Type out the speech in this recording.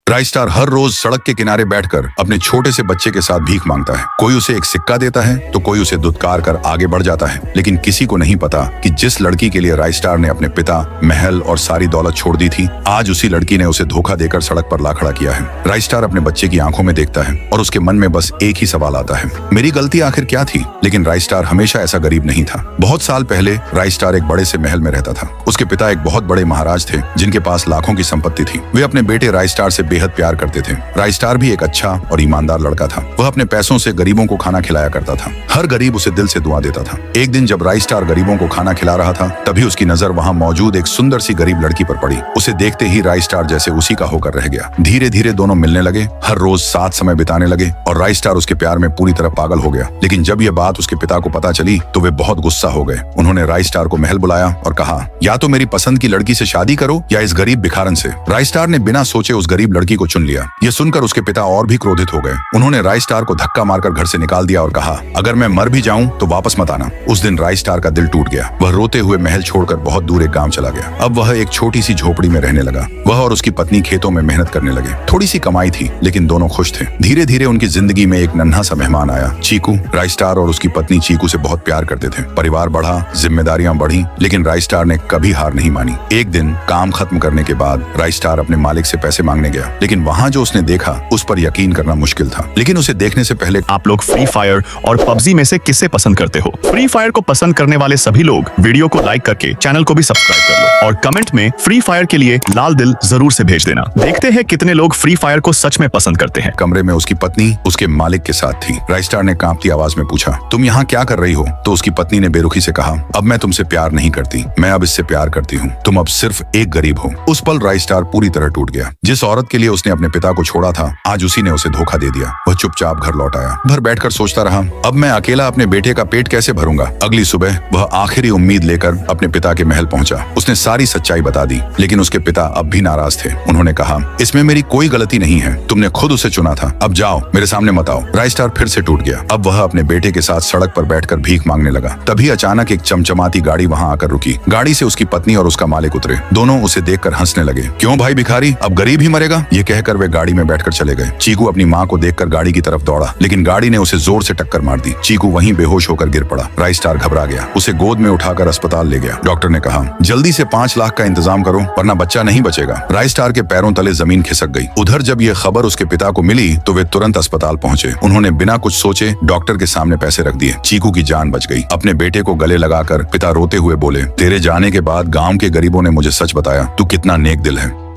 राइस्टार हर रोज सड़क के किनारे बैठकर अपने छोटे से बच्चे के साथ भीख मांगता है। कोई उसे एक सिक्का देता है तो कोई उसे दुत्कार कर आगे बढ़ जाता है, लेकिन किसी को नहीं पता कि जिस लड़की के लिए राइस्टार ने अपने पिता, महल और सारी दौलत छोड़ दी थी, आज उसी लड़की ने उसे धोखा देकर सड़क पर ला खड़ा किया है। राइस्टार अपने बच्चे की आंखों में देखता है और उसके मन में बस एक ही सवाल आता है, मेरी गलती आखिर क्या थी? लेकिन राइस्टार हमेशा ऐसा गरीब नहीं था। बहुत साल पहले राइस्टार एक बड़े से महल में रहता था। उसके पिता एक बहुत बड़े महाराज थे जिनके पास लाखों की संपत्ति थी। वे अपने बेटे राइस्टार से बेहद प्यार करते थे। राइस्टार भी एक अच्छा और ईमानदार लड़का था। वह अपने पैसों से गरीबों को खाना खिलाया करता था। हर गरीब उसे दिल से दुआ देता था। एक दिन जब राइस्टार गरीबों को खाना खिला रहा था, तभी उसकी नजर वहां मौजूद एक सुंदर सी गरीब लड़की पर पड़ी। उसे देखते ही राइस्टार जैसे उसी का होकर रह गया। धीरे धीरे दोनों मिलने लगे, हर रोज साथ समय बिताने लगे और राइस्टार उसके प्यार में पूरी तरह पागल हो गया। लेकिन जब यह बात उसके पिता को पता चली तो वे बहुत गुस्सा हो गए। उन्होंने राइस्टार को महल बुलाया और कहा, या तो मेरी पसंद की लड़की से शादी करो या इस गरीब भिखारन से। राइस्टार ने बिना सोचे उस गरीब लड़की को चुन लिया। यह सुनकर उसके पिता और भी क्रोधित हो गए। उन्होंने राइस्टार को धक्का मारकर घर से निकाल दिया और कहा, अगर मैं मर भी जाऊं तो वापस मत आना। उस दिन राइस्टार का दिल टूट गया। वह रोते हुए महल छोड़कर बहुत दूर एक गांव चला गया। अब वह एक छोटी सी झोपड़ी में रहने लगा। वह और उसकी पत्नी खेतों में मेहनत करने लगे। थोड़ी सी कमाई थी लेकिन दोनों खुश थे। धीरे धीरे उनकी जिंदगी में एक नन्हा सा मेहमान आया, चीकू। राइस्टार और उसकी पत्नी चीकू से बहुत प्यार करते थे। परिवार बढ़ा, जिम्मेदारियां बढ़ी, लेकिन राइस्टार ने कभी हार नहीं मानी। एक दिन काम खत्म करने के बाद राइस्टार अपने मालिक से पैसे मांगने गया, लेकिन वहाँ जो उसने देखा उस पर यकीन करना मुश्किल था। लेकिन उसे देखने से पहले आप लोग फ्री फायर और पबजी में से किसे पसंद करते हो? फ्री फायर को पसंद करने वाले सभी लोग वीडियो को लाइक करके चैनल को भी सब्सक्राइब कर लो और कमेंट में फ्री फायर के लिए लाल दिल जरूर से भेज देना। देखते हैं कितने लोग फ्री फायर को सच में पसंद करते हैं। कमरे में उसकी पत्नी उसके मालिक के साथ थी। राइस्टार ने कांपती आवाज में पूछा, तुम यहाँ क्या कर रही हो? तो उसकी पत्नी ने बेरुखी से कहा, अब मैं तुमसे प्यार नहीं करती, मैं अब इससे प्यार करती हूँ। तुम अब सिर्फ एक गरीब हो। उस पल राइस्टार पूरी तरह टूट गया। जिस औरत के लिए उसने अपने पिता को छोड़ा था, आज उसी ने उसे धोखा दे दिया। वह चुपचाप घर लौट आया। घर बैठकर सोचता रहा, अब मैं अकेला अपने बेटे का पेट कैसे भरूंगा? अगली सुबह वह आखिरी उम्मीद लेकर अपने पिता के महल पहुंचा। उसने सारी सच्चाई बता दी, लेकिन उसके पिता अब भी नाराज थे। उन्होंने कहा, इसमें मेरी कोई गलती नहीं है, तुमने खुद उसे चुना था। अब जाओ, मेरे सामने मत आओ। राइस्टार फिर से टूट गया। अब वह अपने बेटे के साथ सड़क पर बैठकर भीख मांगने लगा। तभी अचानक एक चमचमाती गाड़ी वहां आकर रुकी। गाड़ी से उसकी पत्नी और उसका मालिक उतरे। दोनों उसे देखकर हंसने लगे। क्यों भाई भिखारी, अब गरीब ही मरेगा? ये कहकर वे गाड़ी में बैठकर चले गए। चीकू अपनी माँ को देखकर गाड़ी की तरफ दौड़ा, लेकिन गाड़ी ने उसे जोर से टक्कर मार दी। चीकू वहीं बेहोश होकर गिर पड़ा। राइस्टार घबरा गया। उसे गोद में उठाकर अस्पताल ले गया। डॉक्टर ने कहा, जल्दी से 5 लाख का इंतजाम करो वरना बच्चा नहीं बचेगा। राइस्टार के पैरों तले जमीन खिसक गई। उधर जब यह खबर उसके पिता को मिली तो वे तुरंत अस्पताल पहुंचे। उन्होंने बिना कुछ सोचे डॉक्टर के सामने पैसे रख दिए। चीकू की जान बच गई। अपने बेटे को गले लगाकर पिता रोते हुए बोले, तेरे जाने के बाद गांव के गरीबों ने मुझे सच बताया, तू कितना नेक दिल है।